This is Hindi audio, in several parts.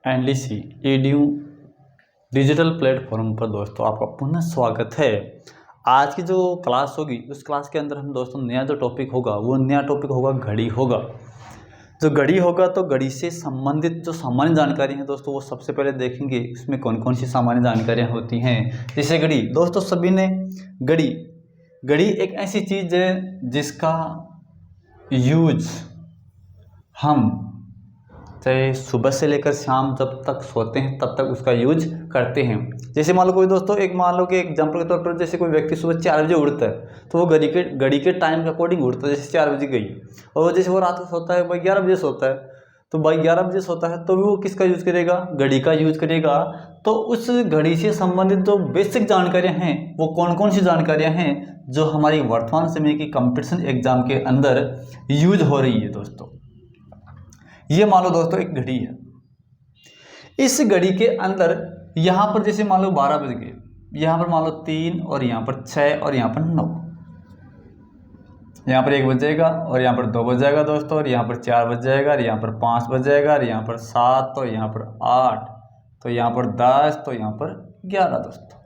एनडीसी एडू डिजिटल प्लेटफॉर्म पर दोस्तों आपका पुनः स्वागत है। आज की जो क्लास होगी उस क्लास के अंदर हम दोस्तों नया जो टॉपिक होगा वो नया टॉपिक होगा घड़ी होगा। जो घड़ी होगा तो घड़ी से संबंधित जो सामान्य जानकारी है दोस्तों वो सबसे पहले देखेंगे। इसमें कौन कौन सी सामान्य जानकारियाँ होती हैं। जैसे घड़ी, दोस्तों सभी ने घड़ी एक ऐसी चीज़ है जिसका यूज हम चाहे सुबह से लेकर शाम जब तक सोते हैं तब तक उसका यूज करते हैं। जैसे मान लो कोई दोस्तों मान लो कि एग्जाम्पल के तौर पर जैसे कोई व्यक्ति सुबह 4 बजे उठता है तो वो घड़ी के टाइम के अकॉर्डिंग उठता है। जैसे 4 बजे गई और जैसे वो रात को सोता है भाई 11 बजे सोता है तो भाई 11 बजे सोता है तो भी वो किसका यूज करेगा, घड़ी का यूज करेगा। तो उस घड़ी से संबंधित जो बेसिक जानकारियाँ हैं वो कौन कौन सी जानकारियाँ हैं जो हमारी वर्तमान समय की कंपटीशन एग्जाम के अंदर यूज हो रही है। दोस्तों ये मान लो दोस्तों एक घड़ी है। इस घड़ी के अंदर यहाँ पर जैसे मान लो 12 बज गए, यहाँ पर मान लो 3 और यहाँ पर 6 और यहाँ पर 9, यहाँ पर 1 बज जाएगा और यहाँ पर 2 बज जाएगा दोस्तों, और यहाँ पर 4 बज जाएगा और यहाँ पर 5 बज जाएगा और यहाँ पर 7 तो यहाँ पर 8 तो यहाँ पर 10 तो यहाँ पर 11। दोस्तों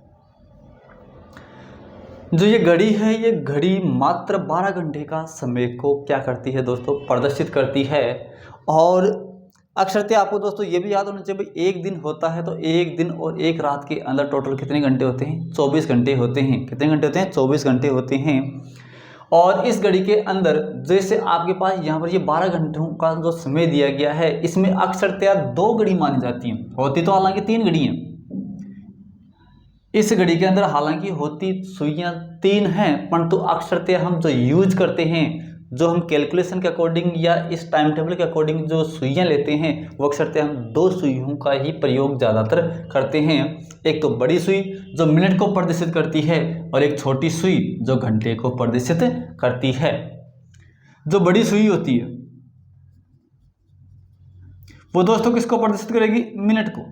जो ये घड़ी है ये घड़ी मात्र 12 घंटे का समय को क्या करती है दोस्तों, प्रदर्शित करती है। और अक्षरतः आपको दोस्तों ये भी याद होना चाहिए भाई एक दिन होता है तो एक दिन और एक रात के अंदर टोटल कितने घंटे होते हैं, 24 घंटे होते हैं। कितने घंटे होते हैं, 24 घंटे होते हैं। और इस घड़ी के अंदर जैसे आपके पास यहाँ पर ये 12 घंटों का जो समय दिया गया है इसमें अक्षरतः 2 घड़ी मानी जाती हैं। होती तो हालांकि 3 घड़ी हैं इस घड़ी के अंदर, हालांकि होती सुइयां 3 हैं, परंतु अक्षरतः हम जो यूज करते हैं, जो हम कैलकुलेशन के अकॉर्डिंग या इस टाइम टेबल के अकॉर्डिंग जो सुइयां लेते हैं वो अक्षरतः हम 2 सुइयों का ही प्रयोग ज़्यादातर करते हैं। एक तो बड़ी सुई जो मिनट को प्रदर्शित करती है और एक छोटी सुई जो घंटे को प्रदर्शित करती है। जो बड़ी सुई होती है वो दोस्तों किसको प्रदर्शित करेगी, मिनट को,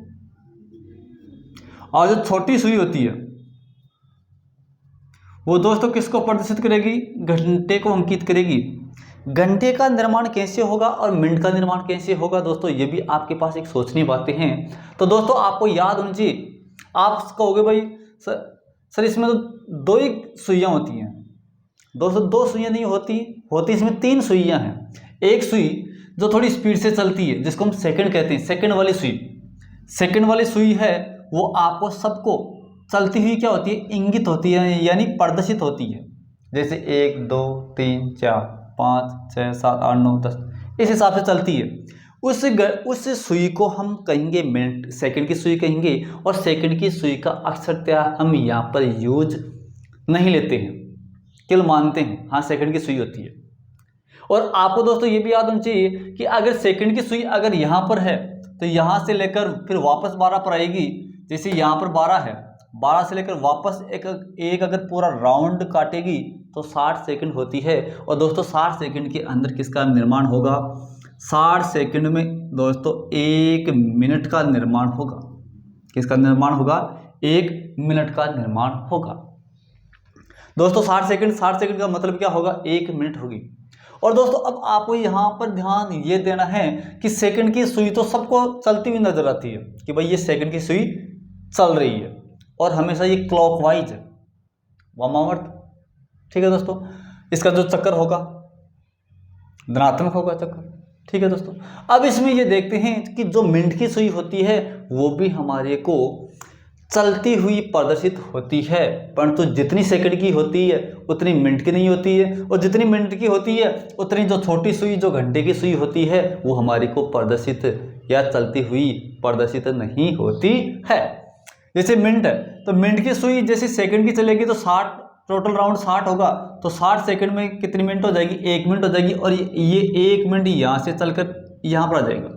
और जो छोटी सुई होती है वो दोस्तों किसको प्रदर्शित करेगी, घंटे को अंकित करेगी। घंटे का निर्माण कैसे होगा और मिनट का निर्माण कैसे होगा दोस्तों, ये भी आपके पास एक सोचनी बातें हैं। तो दोस्तों आपको याद होनी चाहिए। आप कहोगे भाई सर इसमें तो 2 ही सुइयां होती हैं। दोस्तों 2 सुइयां नहीं होती इसमें 3 सुइयां हैं। एक सुई जो थोड़ी स्पीड से चलती है जिसको हम सेकंड कहते हैं, सेकंड वाली सुई है वो आपको सबको चलती हुई क्या होती है, इंगित होती है, यानी प्रदर्शित होती है। जैसे 1 2 3 4 5 6 7 8 9 10 इस हिसाब से चलती है। उस सुई को हम कहेंगे मिनट, सेकंड की सुई कहेंगे। और सेकंड की सुई का अक्षरतः हम यहाँ पर यूज नहीं लेते हैं, केवल मानते हैं हाँ सेकंड की सुई होती है। और आपको दोस्तों ये भी याद होना चाहिए कि अगर सेकंड की सुई अगर यहाँ पर है तो यहाँ से लेकर फिर वापस 12 पर आएगी। जैसे यहाँ पर 12 है, 12 से लेकर वापस एक अगर पूरा राउंड काटेगी तो 60 सेकंड होती है। और दोस्तों 60 सेकंड के अंदर किसका निर्माण होगा, 60 सेकंड में दोस्तों 1 मिनट का निर्माण होगा। किसका निर्माण होगा, 1 मिनट का निर्माण होगा। दोस्तों 60 सेकंड का मतलब क्या होगा, 1 मिनट होगी। और दोस्तों अब आपको यहाँ पर ध्यान ये देना है कि सेकंड की सुई तो सबको चलती हुई नजर आती है कि भाई ये सेकंड की सुई चल रही है और हमेशा ये क्लॉकवाइज है, वामावर्त। ठीक है दोस्तों, इसका जो चक्कर होगा धनात्मक होगा चक्कर। ठीक है दोस्तों, अब इसमें ये देखते हैं कि जो मिनट की सुई होती है वो भी हमारे को चलती हुई प्रदर्शित होती है, परंतु जितनी सेकंड की होती है उतनी मिनट की नहीं होती है, और जितनी मिनट की होती है उतनी जो छोटी सुई जो घंटे की सुई होती है वो हमारे को प्रदर्शित या चलती हुई प्रदर्शित नहीं होती है। जैसे मिनट है तो मिनट की सुई जैसे सेकंड की चलेगी तो 60 टोटल राउंड 60 होगा तो 60 सेकंड में कितनी मिनट हो जाएगी, 1 मिनट हो जाएगी। और ये 1 मिनट यहाँ से चलकर यहाँ पर आ जाएगा।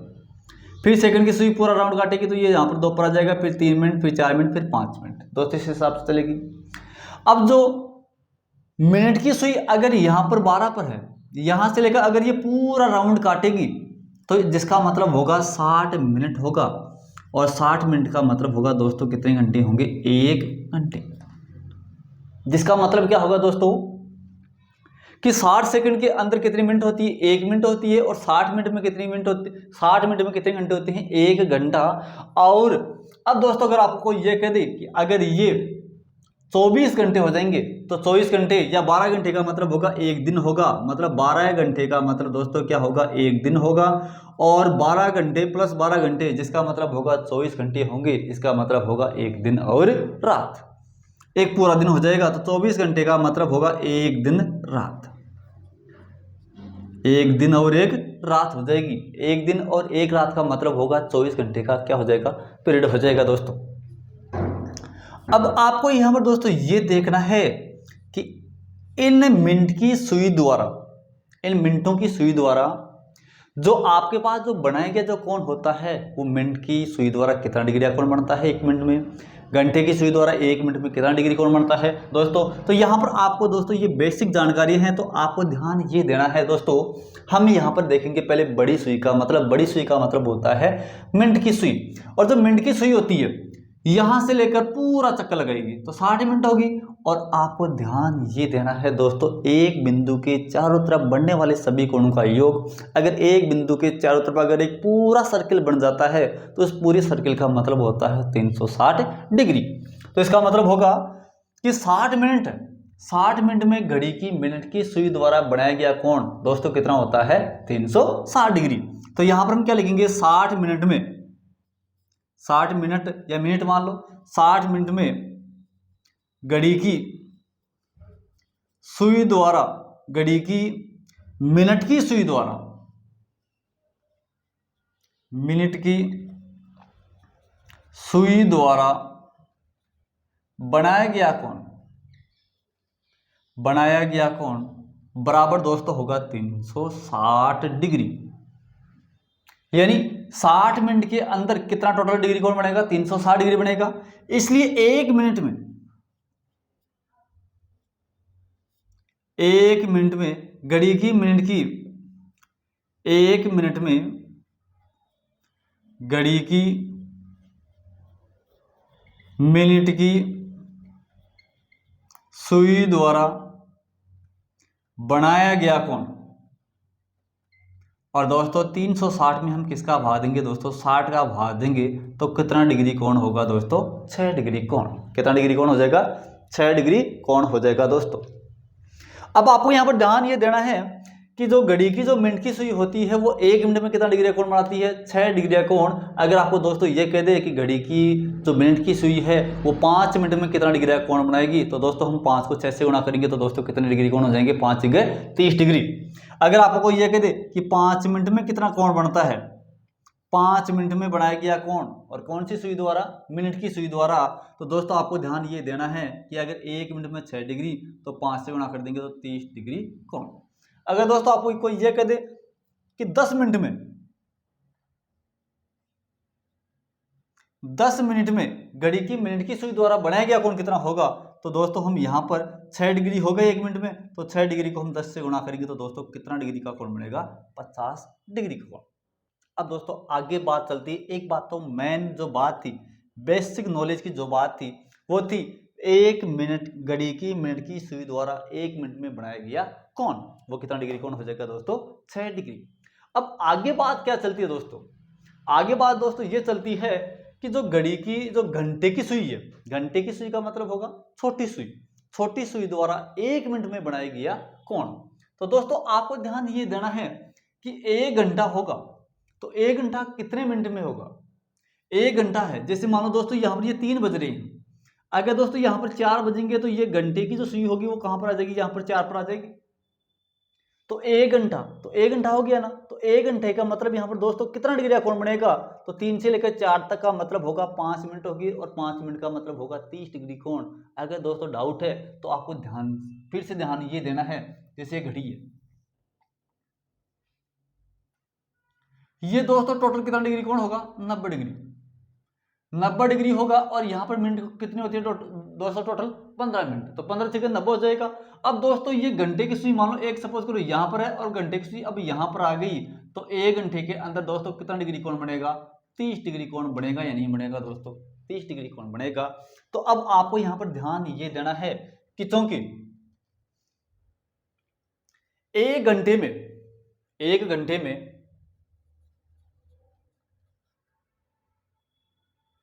फिर सेकंड की सुई पूरा राउंड काटेगी तो ये यहाँ पर 2 पर आ जाएगा, फिर 3 मिनट, फिर 4 मिनट, फिर 5 मिनट, दोस्तों इस हिसाब से चलेगी। अब जो मिनट की सुई अगर यहाँ पर 12 पर है, यहाँ से लेकर अगर ये पूरा राउंड काटेगी तो जिसका मतलब होगा 60 मिनट होगा। और 60 मिनट का मतलब होगा दोस्तों कितने घंटे होंगे, 1 घंटे। जिसका मतलब क्या होगा दोस्तों कि 60 सेकंड के अंदर कितनी मिनट होती है, 1 मिनट होती है, और 60 मिनट में कितनी मिनट होती है, 60 मिनट में कितने घंटे होते हैं, 1 घंटा। और अब दोस्तों अगर आपको ये कह दे कि अगर ये 24 घंटे हो जाएंगे तो 24 घंटे या 12 घंटे का मतलब होगा 1 दिन होगा, मतलब 12 घंटे का मतलब दोस्तों क्या होगा, 1 दिन होगा। और 12 घंटे प्लस 12 घंटे जिसका मतलब होगा 24 घंटे होंगे, इसका मतलब होगा 1 दिन और रात। एक पूरा दिन हो जाएगा तो 24 घंटे का मतलब होगा 1 दिन रात, 1 दिन और 1 रात हो जाएगी। 1 दिन और 1 रात का मतलब होगा 24 घंटे का क्या हो जाएगा, पीरियड हो जाएगा दोस्तों। अब आपको यहां पर दोस्तों ये देखना है कि इन मिनट की सुई द्वारा, इन मिनटों की सुई द्वारा जो आपके पास जो बनाया गया जो कोण होता है वो मिनट की सुई द्वारा कितना डिग्री कोण बनता है 1 मिनट में, घंटे की सुई द्वारा 1 मिनट में कितना डिग्री कोण बनता है दोस्तों। तो यहाँ पर आपको दोस्तों ये बेसिक जानकारी है, तो आपको ध्यान ये देना है दोस्तों। हम यहाँ पर देखेंगे पहले बड़ी सुई का मतलब, बड़ी सुई का मतलब होता है मिनट की सुई, और जो मिनट की सुई होती है यहां से लेकर पूरा चक्कर लगाएगी तो 60 मिनट होगी। और आपको ध्यान ये देना है दोस्तों, एक बिंदु के चारों तरफ बनने वाले सभी कोणों का योग, अगर एक बिंदु के चारों तरफ अगर एक पूरा सर्किल बन जाता है तो उस पूरे सर्किल का मतलब होता है 360 डिग्री। तो इसका मतलब होगा कि 60 मिनट में घड़ी की मिनट की सुई द्वारा बनाया गया कोण दोस्तों कितना होता है, 360 डिग्री। तो यहां पर हम क्या लिखेंगे, 60 मिनट में, 60 मिनट या मिनट मान लो, 60 मिनट में घड़ी की सुई द्वारा, घड़ी की मिनट की सुई द्वारा, मिनट की सुई द्वारा बनाया गया कोण बराबर दोस्तों होगा 360 डिग्री। यानी 60 मिनट के अंदर कितना टोटल डिग्री कोण बनेगा, 360 डिग्री बनेगा। इसलिए 1 मिनट में, 1 मिनट में घड़ी की मिनट की, 1 मिनट में घड़ी की मिनट की सुई द्वारा बनाया गया कोण, और दोस्तों 360 में हम किसका भाग देंगे दोस्तों, 60 का भाग देंगे तो कितना डिग्री कोण होगा दोस्तों, 6 डिग्री कोण। कितना डिग्री कोण हो जाएगा, 6 डिग्री कोण हो जाएगा दोस्तों। अब आपको यहां पर ध्यान ये देना है कि जो घड़ी की जो मिनट की सुई होती है वो 1 मिनट में कितना डिग्री कोण बनाती है, 6 डिग्री कोण। अगर आपको दोस्तों ये कह दे कि घड़ी की जो मिनट की सुई है वो 5 मिनट में कितना डिग्री कोण बनाएगी, तो दोस्तों हम 5 को 6 से गुणा करेंगे तो दोस्तों कितने डिग्री कोण हो जाएंगे, 5 जगह 30 डिग्री। अगर आपको ये कह दे कि 5 मिनट में कितना कोण बनता है, 5 मिनट में बनाया गया कोण, और कौन सी सुई द्वारा, मिनट की सुई द्वारा, तो दोस्तों आपको ध्यान ये देना है कि अगर 1 मिनट में 6 डिग्री तो 5 से गुणा कर देंगे तो 30 डिग्री कोण। अगर दोस्तों आपको कोई ये कह दे कि 10 मिनट में, 10 मिनट में घड़ी की मिनट की सुई द्वारा बनाया गया कोण कितना होगा, तो दोस्तों हम यहां पर 6 डिग्री हो गए 1 मिनट में, तो 6 डिग्री को हम 10 से गुणा करेंगे तो दोस्तों कितना डिग्री का कोण बनेगा, 50 डिग्री का कोण। अब दोस्तों आगे बात चलती है, एक बात तो मेन जो बात थी, बेसिक नॉलेज की जो बात थी वो थी 1 मिनट, घड़ी की मिनट की सुई द्वारा 1 मिनट में बनाया गया कोण, वो कितना डिग्री कोण हो जाएगा दोस्तों, 6 डिग्री। अब आगे बात क्या चलती है दोस्तों, आगे बात दोस्तों ये चलती है कि जो घड़ी की जो घंटे की सुई है, घंटे की सुई का मतलब होगा छोटी सुई, छोटी सुई द्वारा 1 मिनट में बनाया गया कोण। तो दोस्तों आपको ध्यान ये देना है कि 1 घंटा होगा तो 1 घंटा कितने मिनट में होगा, 1 घंटा है, जैसे मान लो दोस्तों यहाँ पर ये 3 बज रहे हैं, अगर दोस्तों यहाँ पर 4 बजेंगे तो ये घंटे की जो सुई होगी वो कहाँ पर आ जाएगी, यहाँ पर 4 पर आ जाएगी। तो 1 घंटा, तो 1 घंटा हो गया ना, तो 1 घंटे का मतलब यहाँ पर दोस्तों कितना डिग्री का कोण बनेगा, तो 3 से लेकर 4 तक का मतलब होगा 5 मिनट होगी, और 5 मिनट का मतलब होगा 30 डिग्री कोण। अगर दोस्तों डाउट है तो आपको ध्यान, फिर से ध्यान ये देना है, जैसे घड़ी है, ये दोस्तों टोटल कितना डिग्री कोण होगा, 90 डिग्री, 90 डिग्री होगा, और यहाँ पर मिनट कितनी होती है दोस्तों, टोटल 15 मिनट, तो 15 से 90 हो जाएगा। अब दोस्तों ये घंटे की सुई मान लो एक सपोज करो यहाँ पर है और घंटे की सुई अब यहाँ पर आ गई, तो 1 घंटे के अंदर दोस्तों कितना डिग्री कोण बनेगा, 30 डिग्री कोण बनेगा या नहीं बनेगा दोस्तों, 30 डिग्री कोण बनेगा। तो अब आपको यहाँ पर ध्यान ये देना है कि चूंकि एक घंटे में, एक घंटे में,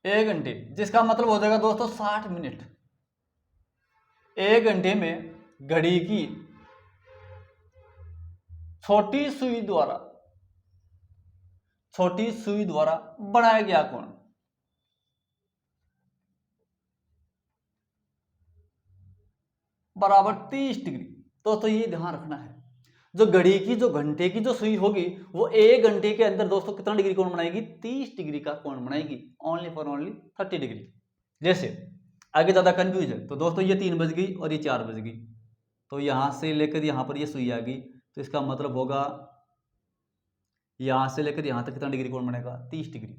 एक घंटे जिसका मतलब हो जाएगा दोस्तों 60 मिनट। एक घंटे में घड़ी की छोटी सुई द्वारा, छोटी सुई द्वारा बनाया गया कोण बराबर 30 डिग्री। दोस्तों ये ध्यान रखना है, जो घड़ी की, जो घंटे की जो सुई होगी वो एक घंटे के अंदर दोस्तों कितना डिग्री कोण बनाएगी? 30 डिग्री का कोण बनाएगी, ओनली फॉर ओनली 30 डिग्री। जैसे आगे ज्यादा कंफ्यूज है तो दोस्तों ये 3 बज गई और ये 4 बज गई, तो यहां से लेकर यहां पर ये सुई आ गई, तो इसका मतलब होगा यहां से लेकर यहां तक कितना डिग्री कोण बनेगा? 30 डिग्री।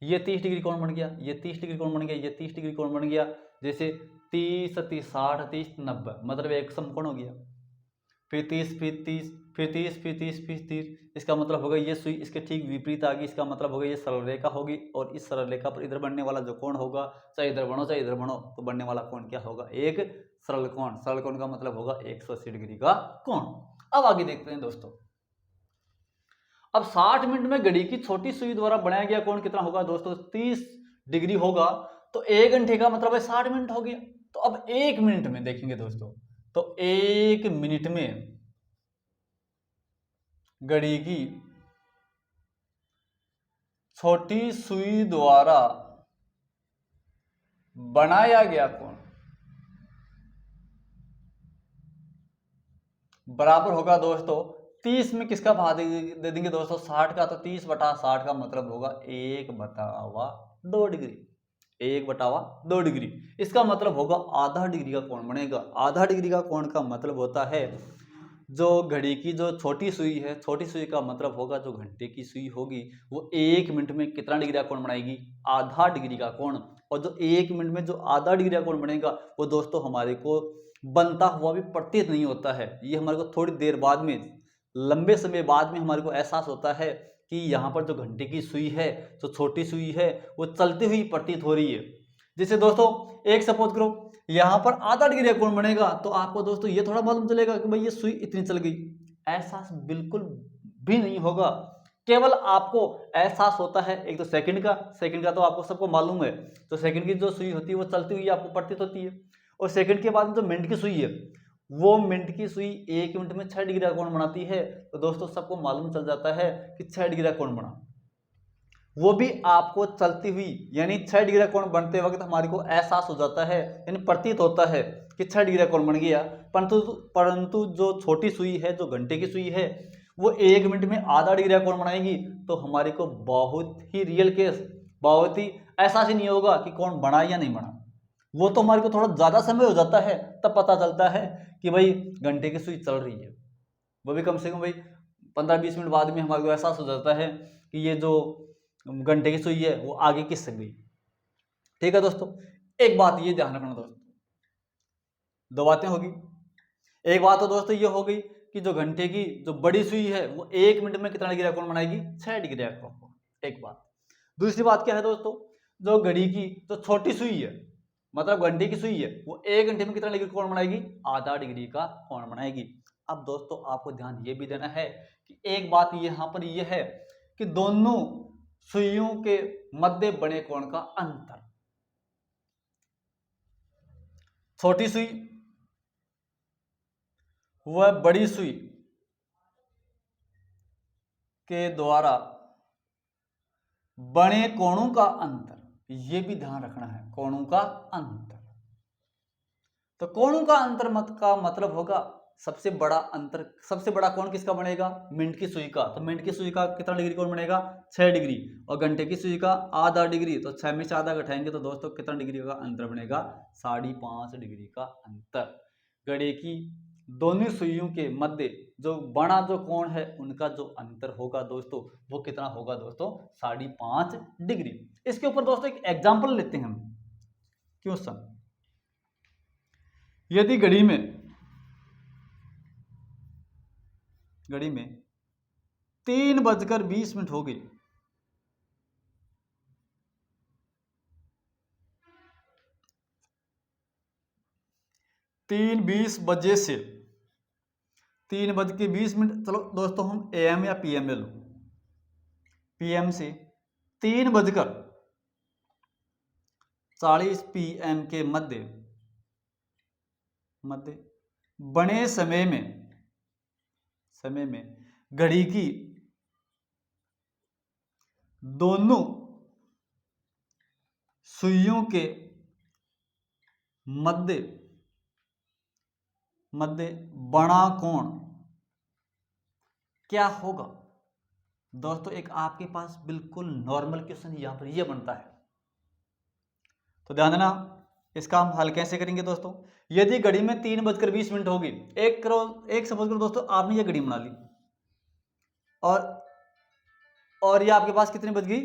ये 30 डिग्री कोण बन गया, ये 30 डिग्री कोण बन गया, ये 30 डिग्री कोण बन गया। जैसे 30 30 60 30 90, मतलब एक समकोण हो गया। फिर 30 फिर 30 फिर 30 फिर 30 फिर 30, इसका मतलब होगा ये सुई इसके ठीक विपरीत आ गई, इसका मतलब होगा ये सरल रेखा होगी, और इस सरल रेखा पर इधर बनने वाला जो कोण होगा, चाहे इधर बनो चाहे इधर बनो, तो बनने वाला कोण क्या होगा? एक सरल कोण। सरल कोण का मतलब होगा 180 डिग्री का कोण। अब आगे देखते हैं दोस्तों, अब 60 मिनट में घड़ी की छोटी सुई द्वारा बनाया गया कोण कितना होगा दोस्तों? 30 डिग्री होगा। तो एक घंटे का मतलब है 60 मिनट हो गया। तो अब एक मिनट में देखेंगे दोस्तों, तो एक मिनट में घड़ी की छोटी सुई द्वारा बनाया गया कोण बराबर होगा दोस्तों 30 में किसका भाग दे देंगे दोस्तों? 60 का। तो 30/60 का मतलब होगा 1/2 डिग्री। 1/2 डिग्री, इसका मतलब होगा आधा डिग्री का कोण बनेगा। आधा डिग्री का कोण का मतलब होता है जो घड़ी की जो छोटी सुई है, छोटी सुई का मतलब होगा जो घंटे की सुई होगी, वो एक मिनट में कितना डिग्री का कोण बनाएगी? आधा डिग्री का कोण। और जो एक मिनट में जो आधा डिग्री का कोण बनेगा वो दोस्तों हमारे को बनता हुआ भी प्रतीत नहीं होता है। ये हमारे को थोड़ी देर बाद में, लंबे समय बाद में हमारे को एहसास होता है कि यहाँ पर जो घंटे की सुई है, जो छोटी सुई है, वो चलती हुई प्रतीत हो रही है। जैसे दोस्तों एक सपोज करो यहाँ पर आधा डिग्री का कोण बनेगा, तो आपको दोस्तों ये थोड़ा मालूम चलेगा कि भाई ये सुई इतनी चल गई। एहसास बिल्कुल भी नहीं होगा। केवल आपको एहसास होता है एक तो सेकंड का तो आपको सबको मालूम है। तो सेकंड की जो सुई होती है वो चलती हुई आपको प्रतीत होती है। और सेकंड के बाद जो मिनट की सुई है, वो मिनट की सुई एक मिनट में 6 डिग्री का कोण बनाती है। तो दोस्तों सबको मालूम चल जाता है कि 6 डिग्री का कोण बना, वो भी आपको चलती हुई, यानी 6 डिग्री का कोण बनते वक्त हमारे को एहसास हो जाता है, यानी प्रतीत होता है कि 6 डिग्री का कोण बन गया। परंतु जो छोटी सुई है, जो घंटे की सुई है, वो एक मिनट में आधा डिग्री का कोण बनाएगी। तो हमारे को बहुत ही रियल केस, बहुत ही एहसास ही नहीं होगा कि कोण बना या नहीं बना। वो तो हमारे को थोड़ा ज्यादा समय हो जाता है, तब पता चलता है कि भाई घंटे की सुई चल रही है। वो भी कम से कम भाई 15-20 मिनट बाद में हमारे को एहसास हो जाता है कि ये जो घंटे की सुई है वो आगे खिसक गई। ठीक है दोस्तों, एक बात ये ध्यान रखना दोस्तों, दो बातें होगी। एक बात तो दोस्तों ये हो गई कि जो घंटे की जो बड़ी सुई है वो एक मिनट में कितना डिग्री का कोण बनाएगी? 6 डिग्री का कोण। एक बात। दूसरी बात क्या है दोस्तों, जो घड़ी की जो छोटी सुई है, मतलब घंटे की सुई है, वो एक घंटे में कितना डिग्री कोण बनाएगी? आधा डिग्री का कोण बनाएगी। अब दोस्तों आपको ध्यान ये भी देना है कि एक बात यहां पर यह है कि दोनों सुइयों के मध्य बने कोण का अंतर, छोटी सुई व बड़ी सुई के द्वारा बने कोणों का अंतर, ये भी ध्यान रखना है, कोणों का अंतर। तो कोणों का अंतर मत का मतलब होगा सबसे बड़ा अंतर, सबसे बड़ा कोण किसका बनेगा? मिनट की सुई का। तो मिनट की सुई का कितना डिग्री कोण बनेगा? 6 डिग्री। और घंटे की सुई का आधा डिग्री। तो 6 में से आधा घटाएंगे तो दोस्तों कितना डिग्री का अंतर बनेगा? 5.5 डिग्री का अंतर। घड़ी की दोनों सुइयों के मध्य जो बड़ा जो कोण है उनका जो अंतर होगा दोस्तों, वो कितना होगा दोस्तों? 5.5 डिग्री। इसके ऊपर दोस्तों एक एग्जाम्पल लेते हैं हम। क्वेश्चन, यदि घड़ी में 3:20 हो गई, 3:20 बजे से 3:20। चलो दोस्तों हम AM या PM ले लो। PM से 3:40 PM के मध्य बने समय में घड़ी की दोनों सुइयों के मध्य बड़ा कोण क्या होगा। दोस्तों एक आपके पास बिल्कुल नॉर्मल क्वेश्चन यहां पर ये बनता है, तो ध्यान देना। इसका हम हल कैसे करेंगे दोस्तों। यदि घड़ी में 3:20 होगी, एक सपोज करो दोस्तों आपने ये घड़ी बना ली और ये आपके पास कितनी बज गई।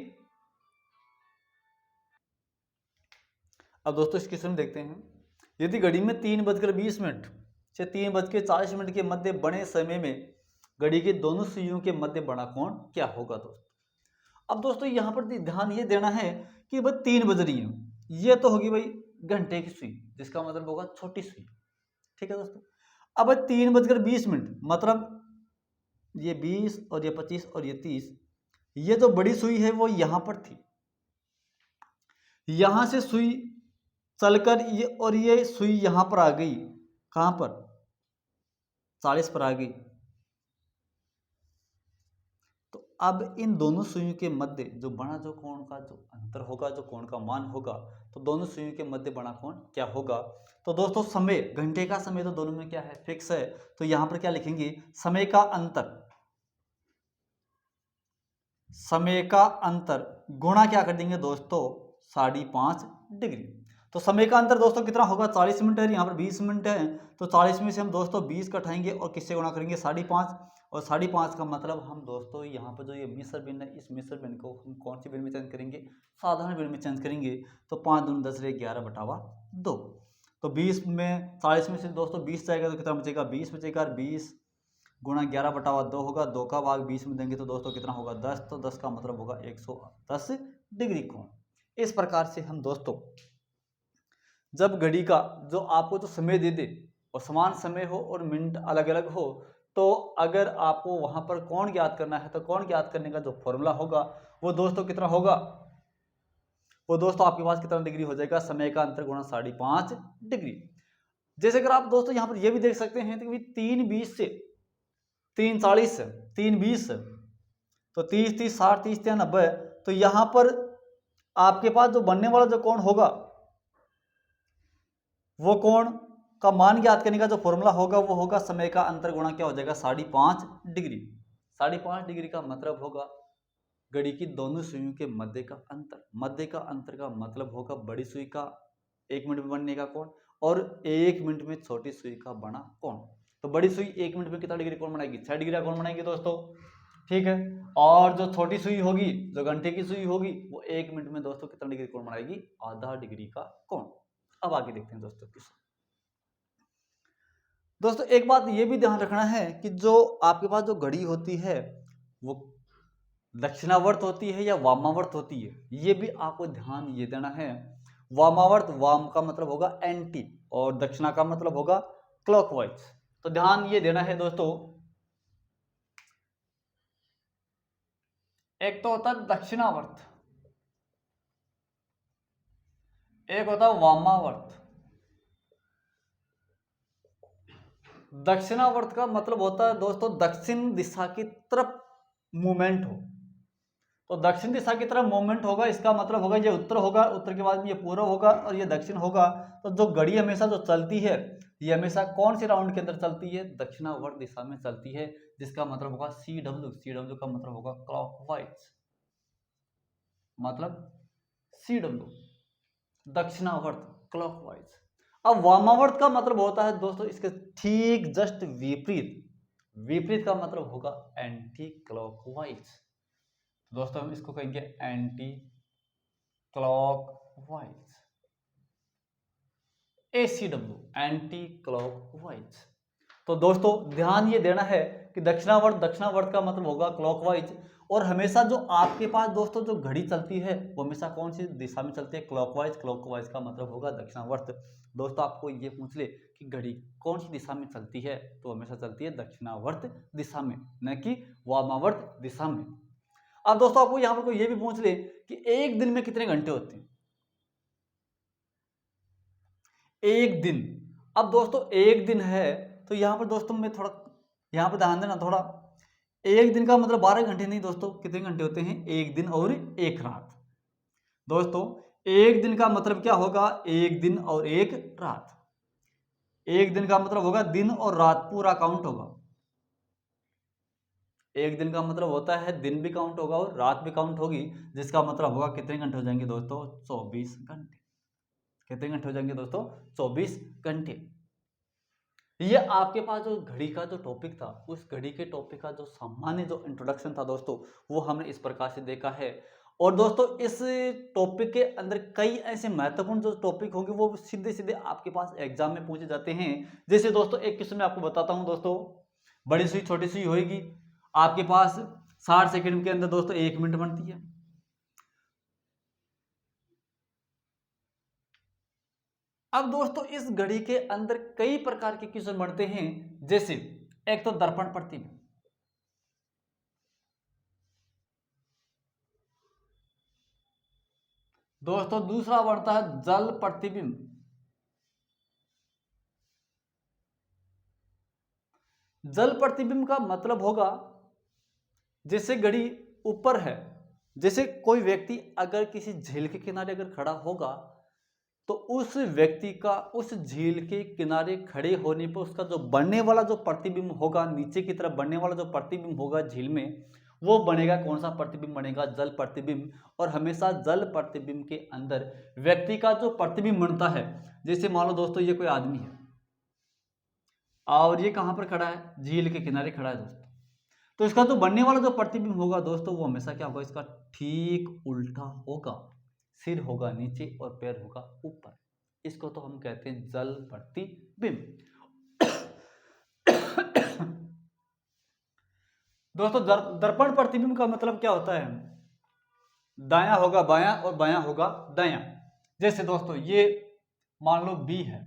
अब दोस्तों इस क्वेश्चन में देखते हैं, यदि घड़ी में 3:20 से 3:40 के मध्य बने समय में घड़ी के दोनों सुइयों के मध्य बड़ा कोण क्या होगा दोस्तों। अब दोस्तों यहां पर ध्यान ये देना है कि भाई 3 बज रही है, ये तो होगी भाई घंटे की सुई, जिसका मतलब होगा छोटी सुई। ठीक है दोस्तों। अब 3:20 मतलब ये 20 और ये 25 और ये 30, ये जो बड़ी सुई है वो यहां पर थी, यहां से सुई चलकर ये सुई यहां पर आ गई, कहां पर 40 पर आ गई। तो अब इन दोनों सुइयों के मध्य जो बड़ा जो कोण का जो अंतर होगा, जो कोण का मान होगा, तो दोनों सुइयों के मध्य बड़ा कोण क्या होगा। तो दोस्तों समय, घंटे का समय तो दोनों में क्या है, फिक्स है। तो यहां पर क्या लिखेंगे, समय का अंतर गुणा क्या कर देंगे दोस्तों 5.5 डिग्री। तो समय का अंतर दोस्तों कितना होगा, 40 मिनट है, यहाँ पर 20 मिनट है, तो 40 में से हम दोस्तों 20 कटाएंगे और किससे गुणा करेंगे 5.5, और 5.5 का मतलब हम दोस्तों यहाँ पर जो ये मिश्र भिन्न है, इस मिश्र भिन्न को हम कौन सी भिन्न में चेंज करेंगे, साधारण भिन्न में चेंज करेंगे। तो 5 दूनी 10 रहे 11/2। तो 20 में 40 में से दोस्तों 20 जाएगा तो कितना बचेगा, 20 बचेगा। 20 गुणा 11/2 होगा, 2 का भाग 20 में देंगे तो दोस्तों कितना होगा 10, तो 10 का मतलब होगा 110 डिग्री कोण। इस प्रकार से हम दोस्तों जब घड़ी का जो आपको तो समय दे दे और समान समय हो और मिनट अलग अलग हो, तो अगर आपको वहां पर कोण ज्ञात करना है तो कोण ज्ञात करने का जो फॉर्मूला होगा वो दोस्तों कितना होगा, वो दोस्तों आपके पास कितना डिग्री हो जाएगा, समय का अंतर गुणा 5.5 डिग्री। जैसे अगर आप दोस्तों यहां पर ये भी देख सकते हैं कि 3:20 से 3:40 3:20 तो 30 30 60 30 90, तो यहां पर आपके पास जो बनने वाला जो कोण होगा, वो कोण का मान ज्ञात करने का जो फॉर्मूला होगा वो होगा समय का अंतर गुणा क्या हो जाएगा 5.5 डिग्री। 5.5 डिग्री का मतलब होगा घड़ी की दोनों सुइयों के मध्य का अंतर का मतलब होगा बड़ी सुई का 1 मिनट में बनने का कोण और 1 मिनट में छोटी सुई का बना कोण। तो बड़ी सुई 1 मिनट में कितना डिग्री कोण बनाएगी, 6 डिग्री का कोण बनाएगी दोस्तों। ठीक है। और जो छोटी सुई होगी, जो घंटे की सुई होगी, वो 1 मिनट में दोस्तों कितना डिग्री कोण बनाएगी, आधा डिग्री का कोण। अब आगे देखते हैं दोस्तों क्वेश्चन। दोस्तों एक बात ये भी ध्यान रखना है कि जो आपके पास जो घड़ी होती है वो दक्षिणावर्त होती है या वामावर्त होती है, ये भी आपको ध्यान ये देना है। वामावर्त, वाम का मतलब होगा एंटी और दक्षिणा का मतलब होगा क्लॉकवाइज। तो ध्यान ये देना है दोस्तों, एक तो होता है दक्षिणावर्त, एक होता है वामावर्त। दक्षिणावर्त का मतलब होता है दोस्तों दक्षिण दिशा की तरफ मूवमेंट हो। तो दक्षिण दिशा की तरफ मूवमेंट होगा, इसका मतलब होगा ये उत्तर होगा, उत्तर के बाद में ये पूर्व होगा और ये दक्षिण होगा। तो जो घड़ी हमेशा जो चलती है ये हमेशा कौन सी राउंड के अंदर चलती है, दक्षिणावर्त दिशा में चलती है, जिसका मतलब होगा CW। CW का मतलब होगा क्लॉकवाइज, मतलब CW दक्षिणावर्त क्लॉकवाइज। अब वामावर्त का मतलब होता है दोस्तों इसके ठीक जस्ट विपरीत का मतलब होगा एंटी क्लॉकवाइज। दोस्तों हम इसको कहेंगे anti clockwise, ACW anti clockwise. तो दोस्तों ध्यान ये देना है कि दक्षिणावर्त का मतलब होगा क्लॉकवाइज और हमेशा जो आपके पास दोस्तों जो घड़ी चलती है वो हमेशा कौन सी दिशा में चलती है? क्लॉकवाइज। क्लॉकवाइज का मतलब होगा दक्षिणावर्त। दोस्तों आपको ये पूछ ले कि घड़ी कौन सी दिशा में चलती है, तो हमेशा चलती है दक्षिणावर्त दिशा में, न कि वामावर्त दिशा में। अब दोस्तों आपको यहाँ पर कोई ये भी पूछ ले कि एक दिन में कितने घंटे होते हैं? एक दिन। अब दोस्तों एक दिन है तो यहाँ पर दोस्तों मैं थोड़ा यहाँ पर ध्यान देना थोड़ा, एक दिन का मतलब 12 घंटे नहीं दोस्तों, कितने घंटे होते हैं? एक दिन और एक रात। दोस्तों एक दिन का मतलब क्या होगा? एक दिन और एक रात। एक दिन का मतलब होगा दिन और रात पूरा काउंट होगा। एक दिन का मतलब होता है दिन भी काउंट होगा और रात भी काउंट होगी, जिसका मतलब होगा कितने घंटे हो जाएंगे दोस्तों? 24 घंटे। कितने घंटे हो जाएंगे दोस्तों? 24 घंटे। ये आपके पास जो घड़ी का जो टॉपिक था, उस घड़ी के टॉपिक का जो सामान्य जो इंट्रोडक्शन था दोस्तों, वो हमने इस प्रकार से देखा है। और दोस्तों इस टॉपिक के अंदर कई ऐसे महत्वपूर्ण जो टॉपिक होंगे वो सीधे सीधे आपके पास एग्जाम में पूछे जाते हैं। जैसे दोस्तों एक क्वेश्चन मैं आपको बताता हूं दोस्तों, बड़ी सुई छोटी सुई होगी, आपके पास 60 सेकंड के अंदर दोस्तों 1 मिनट बनती है। अब दोस्तों इस घड़ी के अंदर कई प्रकार के क्वेश्चन बनते हैं, जैसे एक तो दर्पण प्रतिबिंब, दोस्तों दूसरा बनता है जल प्रतिबिंब, जल प्रतिबिंब का मतलब होगा जैसे घड़ी ऊपर है, जैसे कोई व्यक्ति अगर किसी झील के किनारे अगर खड़ा होगा तो उस व्यक्ति का उस झील के किनारे खड़े होने पर उसका जो बनने वाला जो प्रतिबिंब होगा, नीचे की तरफ बनने वाला जो प्रतिबिंब होगा झील में, वो बनेगा कौन सा प्रतिबिंब बनेगा? जल प्रतिबिंब। और हमेशा जल प्रतिबिंब के अंदर व्यक्ति का जो प्रतिबिंब बनता है, जैसे मान लो दोस्तों ये कोई आदमी है और ये कहां पर खड़ा है? झील के किनारे खड़ा है दोस्तों, तो इसका जो बनने वाला जो प्रतिबिंब होगा दोस्तों वो हमेशा क्या होगा? इसका ठीक उल्टा होगा, सिर होगा नीचे और पैर होगा ऊपर। इसको तो हम कहते हैं जल प्रतिबिंब। दोस्तों दर्पण प्रतिबिंब का मतलब क्या होता है? दायां होगा बायां और बायां होगा दायां। जैसे दोस्तों ये मान लो बी है,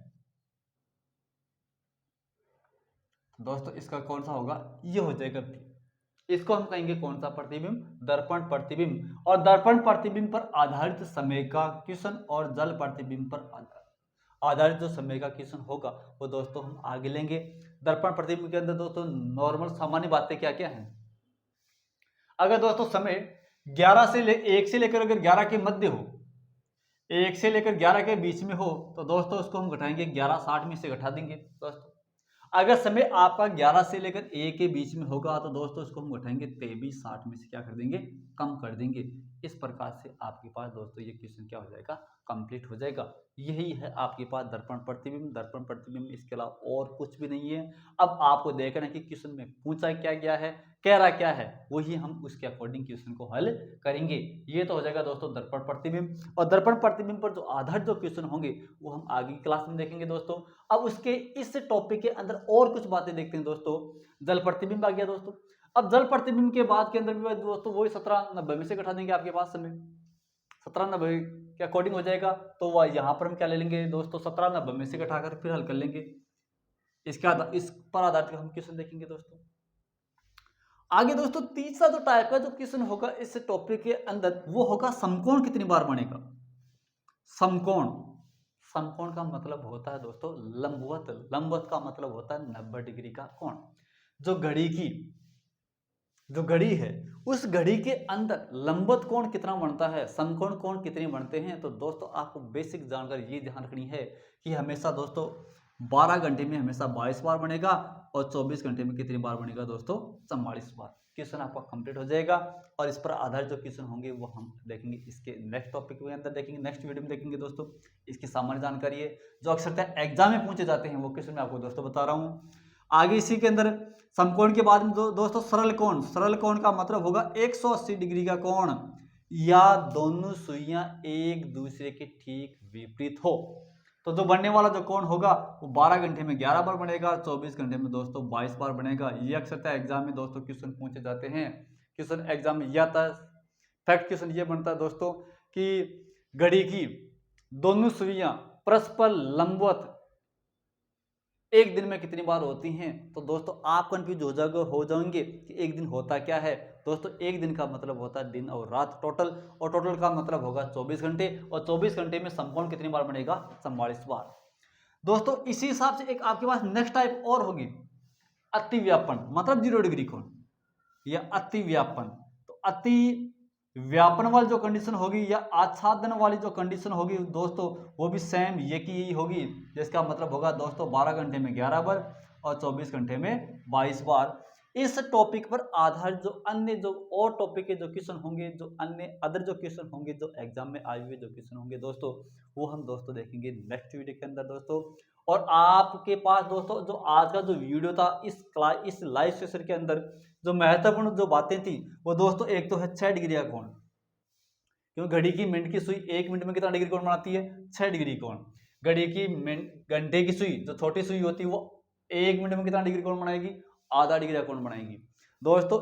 दोस्तों इसका कौन सा होगा? ये हो जाएगा बी। इसको हम कहेंगे कौन सा प्रतिबिंब? दर्पण प्रतिबिंब। और दर्पण प्रतिबिंब पर आधारित समय का क्वेश्चन और जल प्रतिबिंब पर आधारित जो समय का क्वेश्चन होगा वो दोस्तों हम आगे लेंगे। दर्पण प्रतिबिंब के अंदर दोस्तों नॉर्मल सामान्य बातें क्या क्या हैं? अगर दोस्तों समय 1 से लेकर अगर 11 के मध्य हो, 1 से लेकर 11 के बीच में हो, तो दोस्तों उसको हम घटाएंगे 11:60 में से घटा देंगे दोस्तों। अगर समय आपका 11 से लेकर 1 के बीच में होगा तो दोस्तों इसको हम घटाएंगे 23:60 में से क्या कर देंगे? कम कर देंगे। इस प्रकार से आपके पास दोस्तों ये क्वेश्चन क्या हो जाएगा? कंप्लीट हो जाएगा। यही है आपके पास दर्पण प्रतिबिंब। दर्पण प्रतिबिंब इसके अलावा और कुछ भी नहीं है। अब आपको देखना है कि क्वेश्चन में पूछा क्या गया है, कह रहा क्या है, वही हम उसके अकॉर्डिंग क्वेश्चन को हल करेंगे। ये तो हो जाएगा दोस्तों दर्पण प्रतिबिंब। और दर्पण प्रतिबिंब पर जो आधारित जो क्वेश्चन होंगे वो हम आगे की क्लास में देखेंगे दोस्तों। अब उसके इस टॉपिक के अंदर और कुछ बातें देखते हैं दोस्तों। जल प्रतिबिंब आ गया दोस्तों। अब जल प्रतिबिंब के बाद के अंदर भी दोस्तों वही 17:90 में से घटा देंगे आपके पास समय, 17:90 के अकॉर्डिंग हो जाएगा। तो वह यहाँ पर हम क्या ले लेंगे दोस्तों? 17:90 में से घटाकर फिर हल कर लेंगे। इस पर आधारित हम क्वेश्चन देखेंगे दोस्तों। आगे दोस्तों तीसरा जो टाइप का जो क्वेश्चन होगा इस टॉपिक के अंदर वो होगा समकोण कितनी बार बनेगा? समकोण, समकोण का मतलब होता है दोस्तों लंबवत। लंबवत का मतलब होता है 90 डिग्री का कोण। जो घड़ी है उस घड़ी के अंदर लंबवत कोण कितना बनता है, समकोण कोण कितने बनते हैं? तो दोस्तों आपको बेसिक जानकारी ये ध्यान रखनी है कि हमेशा दोस्तों 12 घंटे में हमेशा 22 बार बनेगा और 24 घंटे में कितनी बार बनेगा दोस्तों? 44 बार। क्वेश्चन आपका कंप्लीट हो जाएगा। और इस पर आधारित जो क्वेश्चन होंगे वो हम देखेंगे इसके नेक्स्ट टॉपिक के अंदर देखेंगे, नेक्स्ट वीडियो में देखेंगे दोस्तों। इसकी सामान्य जानकारी है जो अक्सर एग्जाम में पूछे जाते हैं वो क्वेश्चन मैं आपको दोस्तों बता रहा हूँ। आगे इसी के अंदर समकोण के बाद में दोस्तों सरल कोण। सरल कोण का मतलब होगा 180 डिग्री का कोण या दोनों सुइयां एक दूसरे के ठीक विपरीत हो। तो जो बनने वाला जो कोण होगा वो 12 घंटे में 11 बार बनेगा, 24 घंटे में दोस्तों 22 बार बनेगा। ये अक्सर एग्जाम में दोस्तों क्वेश्चन पूछे जाते हैं। क्वेश्चन एग्जाम में यह आता है। फैक्ट क्वेश्चन ये बनता है दोस्तों कि घड़ी की दोनों सुइयां परस्पर लंबवत एक दिन में कितनी बार होती हैं। तो दोस्तों आप कंफ्यूज हो जाएंगे कि एक दिन होता क्या है। दोस्तों एक दिन का मतलब होता है दिन और रात टोटल, और टोटल का मतलब होगा 24 घंटे, और 24 घंटे में समकोण कितनी बार बनेगा, 44 बार। दोस्तों इसी हिसाब से एक आपके पास नेक्स्ट टाइप और होगी, अति व्यापन, मतलब 0 डिग्री कोण या अति व्यापन। तो अति व्यापन वाली जो कंडीशन होगी या आच्छादन वाली जो कंडीशन होगी दोस्तों, वो भी सेम ये की यही होगी, जिसका मतलब होगा दोस्तों 12 घंटे में 11 बार और 24 घंटे में 22 बार। इस टॉपिक पर आधारित जो अन्य जो और टॉपिक के जो क्वेश्चन होंगे, जो अन्य अदर जो क्वेश्चन होंगे, जो एग्जाम में आए हुए जो क्वेश्चन होंगे दोस्तों, वो हम दोस्तों देखेंगे नेक्स्ट वीडियो के अंदर दोस्तों। और आपके पास दोस्तों जो आज का जो वीडियो था इस लाइव सेशन के अंदर जो महत्वपूर्ण जो बातें थी, वो दोस्तों एक तो है 6 डिग्री का कोण, क्योंकि घड़ी की मिनट की सुई 1 मिनट में कितना डिग्री कोण बनाती है, 6 डिग्री कोण। घड़ी की घंटे की सुई जो छोटी सुई होती है वो 1 मिनट में कितना डिग्री कोण बनाएगी, आधा डिग्री का कोण बनाएगी। दोस्तों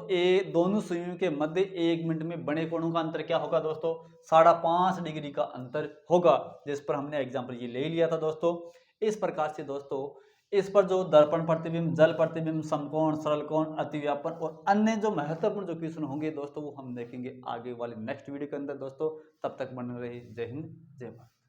दोनों सुइयों के मध्य 1 मिनट में बने कोणों का अंतर क्या होगा दोस्तों, 5.5 डिग्री का अंतर होगा, जिस पर हमने एग्जाम्पल ये ले लिया था दोस्तों। इस प्रकार से दोस्तों इस पर जो दर्पण प्रतिबिंब, जल प्रतिबिंब, समकोण, सरल कोण, अतिव्यापन और अन्य जो महत्वपूर्ण जो क्वेश्चन होंगे दोस्तों, वो हम देखेंगे आगे वाले नेक्स्ट वीडियो के अंदर दोस्तों। तब तक बने रहिए। जय हिंद, जय भारत।